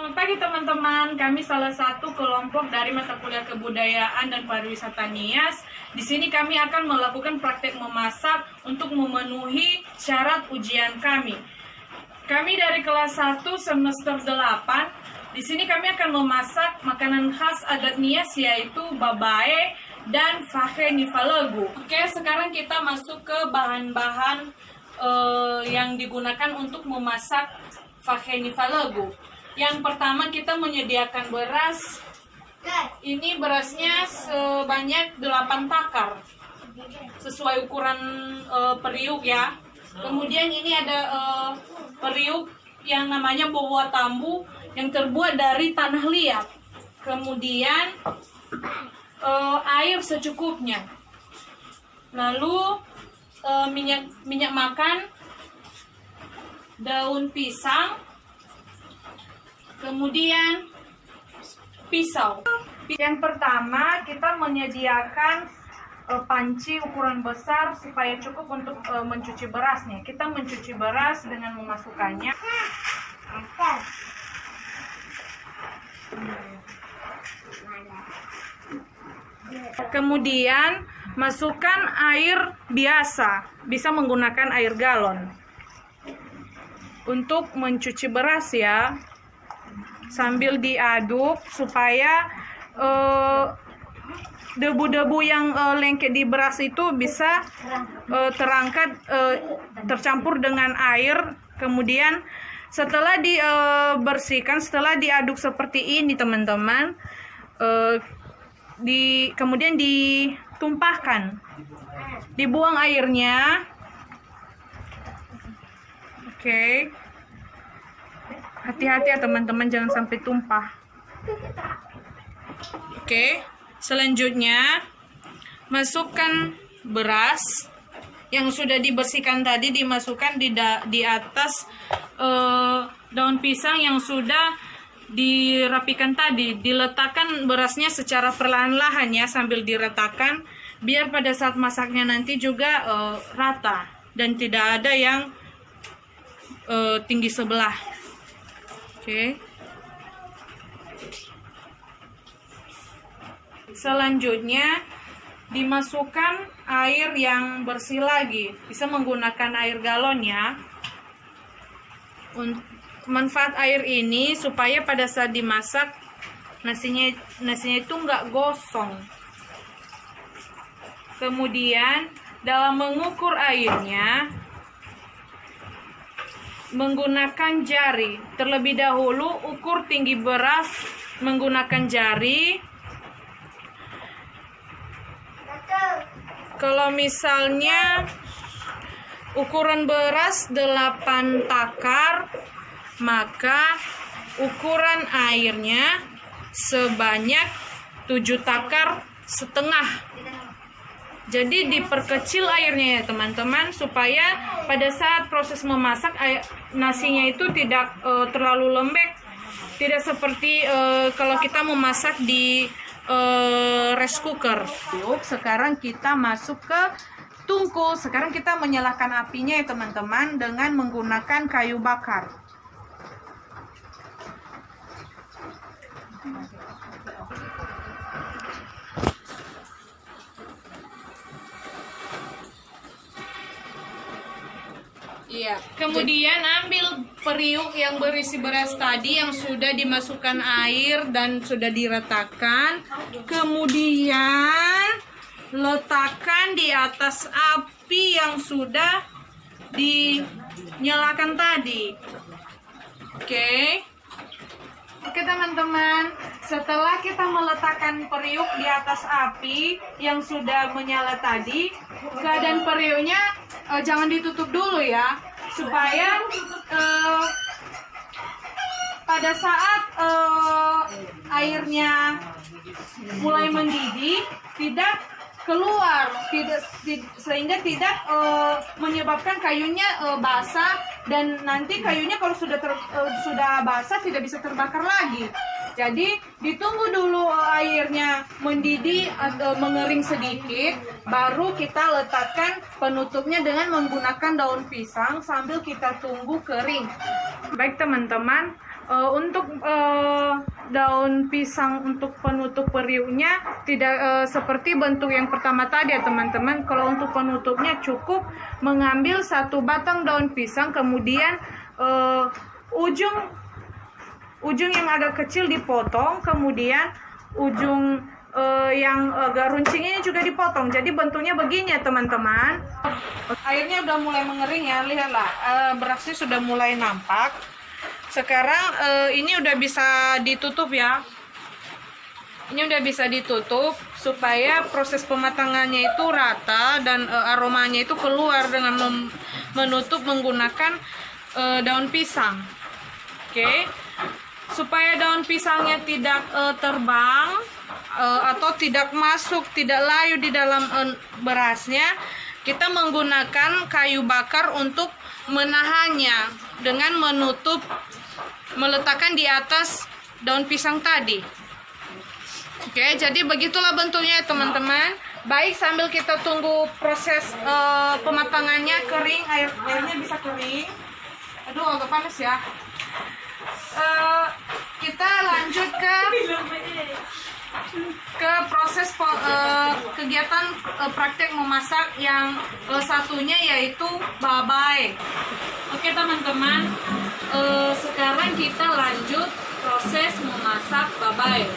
Selamat pagi teman-teman, kami salah satu kelompok dari mata kuliah Kebudayaan dan Pariwisata NIAS. Di sini kami akan melakukan praktek memasak untuk memenuhi syarat ujian kami. Kami dari kelas 1 semester 8. Di sini kami akan memasak makanan khas adat NIAS yaitu babae dan fahe nifalegu. Oke, sekarang kita masuk ke bahan-bahan yang digunakan untuk memasak fahe nifalegu. Yang pertama kita menyediakan beras. Ini berasnya sebanyak 8 takar sesuai ukuran periuk ya. Kemudian ini ada periuk yang namanya bowa tambu yang terbuat dari tanah liat. Kemudian air secukupnya. Lalu minyak makan, daun pisang, kemudian pisau. Yang pertama kita menyediakan panci ukuran besar supaya cukup untuk mencuci berasnya. Kita mencuci beras dengan memasukkannya. Kemudian masukkan air biasa, bisa menggunakan air galon untuk mencuci beras ya. Sambil diaduk supaya debu-debu yang lengket di beras itu bisa terangkat, tercampur dengan air. Kemudian setelah dibersihkan, setelah diaduk seperti ini teman-teman, kemudian ditumpahkan, dibuang airnya. Oke. Hati-hati ya teman-teman, jangan sampai tumpah. Oke, selanjutnya masukkan beras yang sudah dibersihkan tadi, dimasukkan di atas daun pisang yang sudah dirapikan tadi. Diletakkan berasnya secara perlahan-lahan ya, sambil diratakan biar pada saat masaknya nanti juga rata dan tidak ada yang tinggi sebelah. Oke. Selanjutnya dimasukkan air yang bersih lagi. Bisa menggunakan air galon ya. Manfaat air ini supaya pada saat dimasak nasinya itu nggak gosong. Kemudian dalam mengukur airnya menggunakan jari. Terlebih dahulu ukur tinggi beras menggunakan jari. Kalau misalnya ukuran beras 8 takar, maka ukuran airnya sebanyak 7 takar setengah. Jadi diperkecil airnya ya teman-teman, supaya pada saat proses memasak nasinya itu tidak terlalu lembek. Tidak seperti kalau kita memasak di rice cooker. Sekarang kita masuk ke tungku. Sekarang kita menyalakan apinya ya teman-teman dengan menggunakan kayu bakar. Iya. Kemudian ambil periuk yang berisi beras tadi yang sudah dimasukkan air dan sudah diratakan. Kemudian letakkan di atas api yang sudah dinyalakan tadi. Oke. Oke teman-teman, setelah kita meletakkan periuk di atas api yang sudah menyala tadi, keadaan periuknya jangan ditutup dulu ya, supaya pada saat airnya mulai mendidih tidak keluar, sehingga tidak menyebabkan kayunya basah, dan nanti kayunya kalau sudah basah tidak bisa terbakar lagi. Jadi ditunggu dulu airnya mendidih atau mengering sedikit, baru kita letakkan penutupnya dengan menggunakan daun pisang sambil kita tunggu kering. Baik teman-teman, Untuk daun pisang untuk penutup periuknya tidak seperti bentuk yang pertama tadi ya teman-teman. Kalau untuk penutupnya cukup mengambil satu batang daun pisang, kemudian ujung yang agak kecil dipotong, kemudian ujung yang agak runcing ini juga dipotong. Jadi bentuknya begini ya teman-teman. Airnya udah mulai mengering ya, lihatlah berasnya sudah mulai nampak. Sekarang ini udah bisa ditutup ya. Ini udah bisa ditutup supaya proses pematangannya itu rata dan aromanya itu keluar dengan menutup menggunakan daun pisang. Oke. Supaya daun pisangnya tidak terbang atau tidak masuk, tidak layu di dalam berasnya, kita menggunakan kayu bakar untuk menahannya dengan meletakkan di atas daun pisang tadi. Oke, jadi begitulah bentuknya teman-teman. Baik, sambil kita tunggu proses pematangannya kering, airnya bisa kering. Aduh, agak panas ya. Kita lanjut ke proses kegiatan praktek memasak yang satunya, yaitu babai. Oke teman-teman, sekarang kita lanjut proses memasak babai.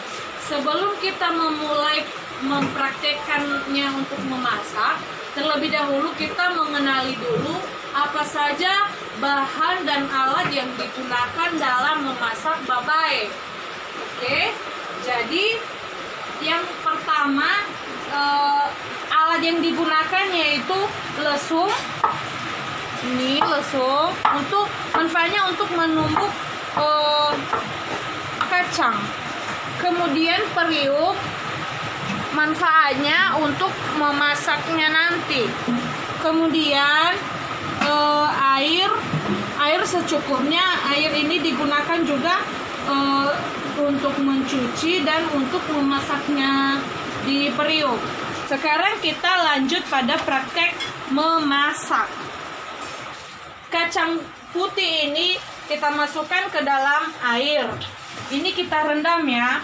Sebelum kita memulai mempraktekkannya untuk memasak, terlebih dahulu kita mengenali dulu apa saja bahan dan alat yang digunakan dalam memasak babai. Oke, jadi yang pertama alat yang digunakan yaitu lesung. Ini lesung untuk manfaatnya untuk menumbuk kacang. Kemudian periuk, manfaatnya untuk memasaknya nanti. Kemudian air secukupnya. Air ini digunakan juga untuk mencuci dan untuk memasaknya di periuk. Sekarang kita lanjut pada praktek memasak. Kacang putih ini kita masukkan ke dalam air. Ini kita rendam ya.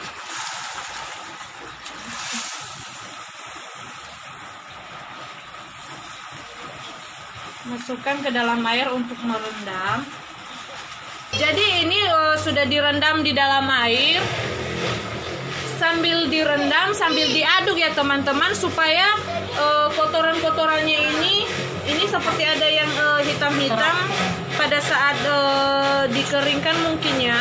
Masukkan ke dalam air untuk merendam. Jadi ini sudah direndam di dalam air. Sambil direndam, sambil diaduk ya teman-teman, supaya kotoran-kotorannya ini seperti ada yang hitam-hitam pada saat dikeringkan mungkin ya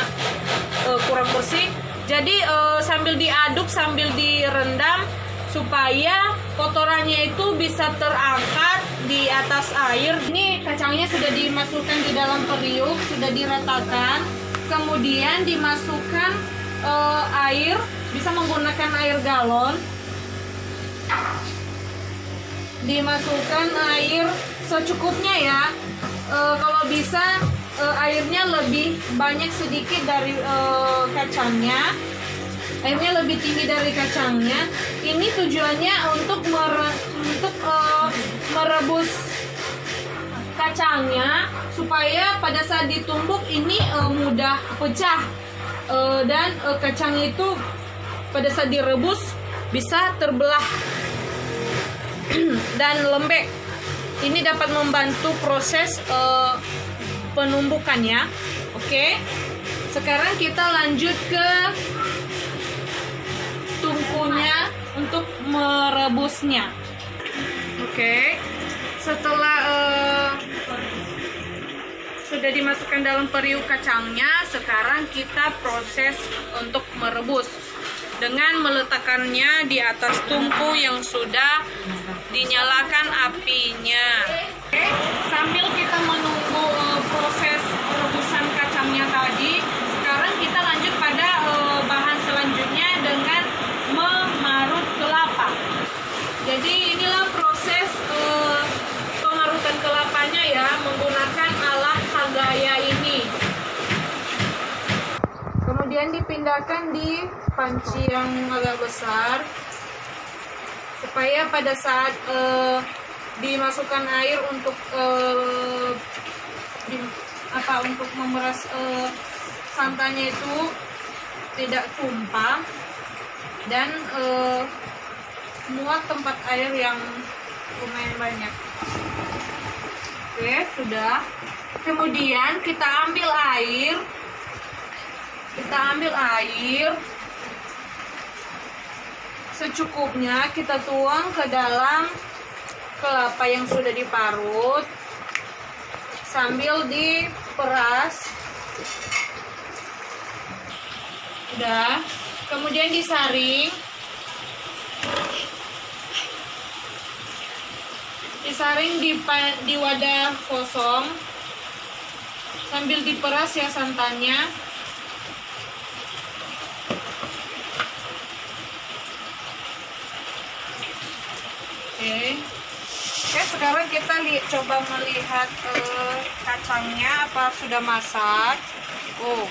kurang bersih. Jadi sambil diaduk, sambil direndam supaya kotorannya itu bisa terangkat di atas air. Ini kacangnya sudah dimasukkan di dalam periuk, sudah diratakan. Kemudian dimasukkan air, bisa menggunakan air galon. Dimasukkan air secukupnya ya. Kalau bisa airnya lebih banyak sedikit dari kacangnya. Airnya lebih tinggi dari kacangnya. Ini tujuannya untuk merebus kacangnya supaya pada saat ditumbuk ini mudah pecah dan kacang itu pada saat direbus bisa terbelah dan lembek. Ini dapat membantu proses penumbukan ya. Oke. Sekarang kita lanjut ke tungkunya untuk merebusnya. Oke. Setelah sudah dimasukkan dalam periuk kacangnya, sekarang kita proses untuk merebus dengan meletakkannya di atas tungku yang sudah dinyalakan apinya. Oke. Sambil kita menunggu proses perebusan kacangnya tadi, sekarang kita lanjut pada bahan selanjutnya dengan memarut kelapa. Jadi inilah proses pemarutan kelapanya ya, menggunakan alat Hagaya ini. Kemudian dipindahkan di panci yang agak besar supaya pada saat dimasukkan air untuk untuk memeras santannya itu tidak tumpah dan muat tempat air yang lumayan banyak. Oke, sudah. Kemudian kita ambil air. Secukupnya kita tuang ke dalam kelapa yang sudah diparut sambil diperas. Udah. Kemudian disaring. Disaring di wadah kosong sambil diperas ya santannya. Oke, sekarang kita coba melihat kacangnya apa sudah masak. Oh,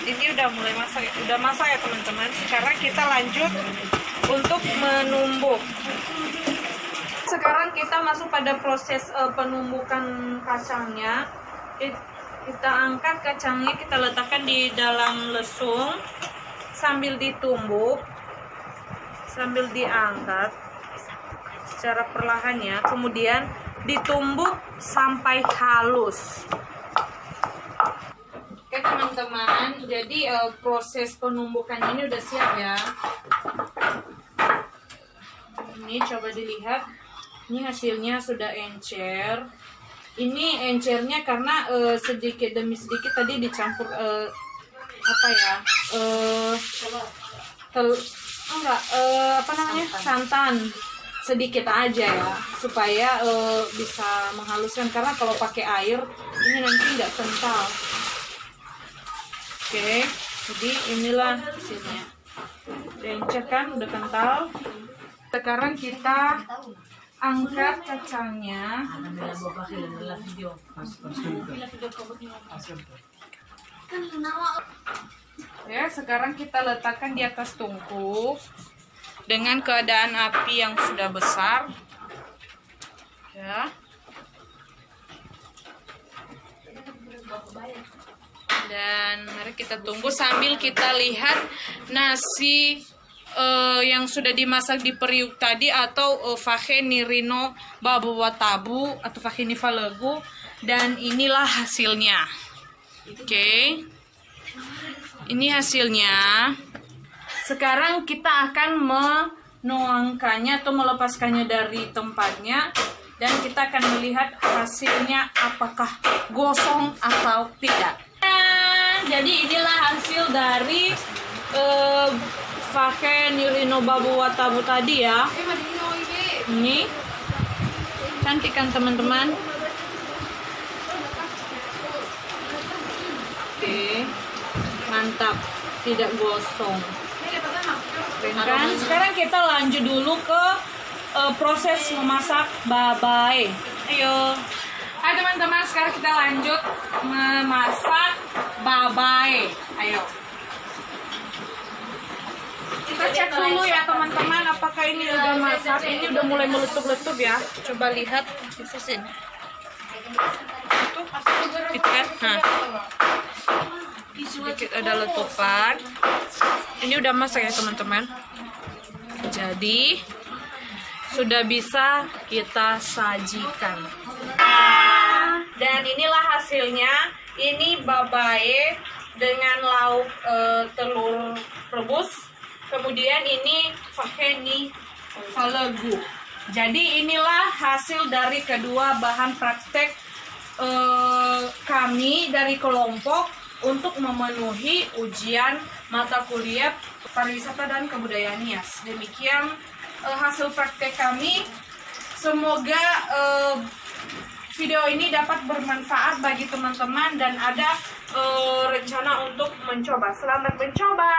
ini udah mulai masak, ya teman-teman. Sekarang kita lanjut untuk menumbuk. Sekarang kita masuk pada proses penumbukan kacangnya. Kita angkat kacangnya, kita letakkan di dalam lesung sambil ditumbuk, sambil diangkat secara perlahan ya. Kemudian ditumbuk sampai halus. Oke teman-teman, jadi proses penumbukan ini udah siap ya. Ini coba dilihat, ini hasilnya sudah encer. Ini encernya karena sedikit demi sedikit tadi dicampur santan sedikit aja ya, supaya bisa menghaluskan, karena kalau pakai air ini nanti nggak kental. Oke, jadi inilah hasilnya. Udah encer kan, udah kental. Sekarang kita angkat kacangnya. Ya, sekarang kita letakkan di atas tungku dengan keadaan api yang sudah besar. Ya. Dan mari kita tunggu sambil kita lihat nasi yang sudah dimasak di periuk tadi, atau fahe nirino babawatabu atau fahe nifalegu, dan inilah hasilnya. Oke. Ini hasilnya. Sekarang kita akan menuangkannya atau melepaskannya dari tempatnya, dan kita akan melihat hasilnya apakah gosong atau tidak. Jadi inilah hasil dari pakai nirino babu watabu tadi ya. Ini cantik kan teman-teman. Oke, mantap, tidak gosong. Kan sekarang kita lanjut dulu ke proses memasak babae. Ayo. Hai teman-teman, sekarang kita lanjut memasak babae. Ayo. Kita cek dulu ya teman-teman, apakah ini udah masak. Ini udah mulai meletup-letup ya. Coba lihat di sini. Itu kan? Nah. Sedikit ada letupan. Ini udah masak ya teman-teman. Jadi sudah bisa kita sajikan. Dan inilah hasilnya. Ini babae dengan lauk telur rebus. Kemudian ini faheni falegu. Jadi inilah hasil dari kedua bahan praktek kami dari kelompok untuk memenuhi ujian mata kuliah pariwisata dan kebudayaan NIAS. Demikian hasil praktek kami. Semoga video ini dapat bermanfaat bagi teman-teman dan ada rencana untuk mencoba. Selamat mencoba!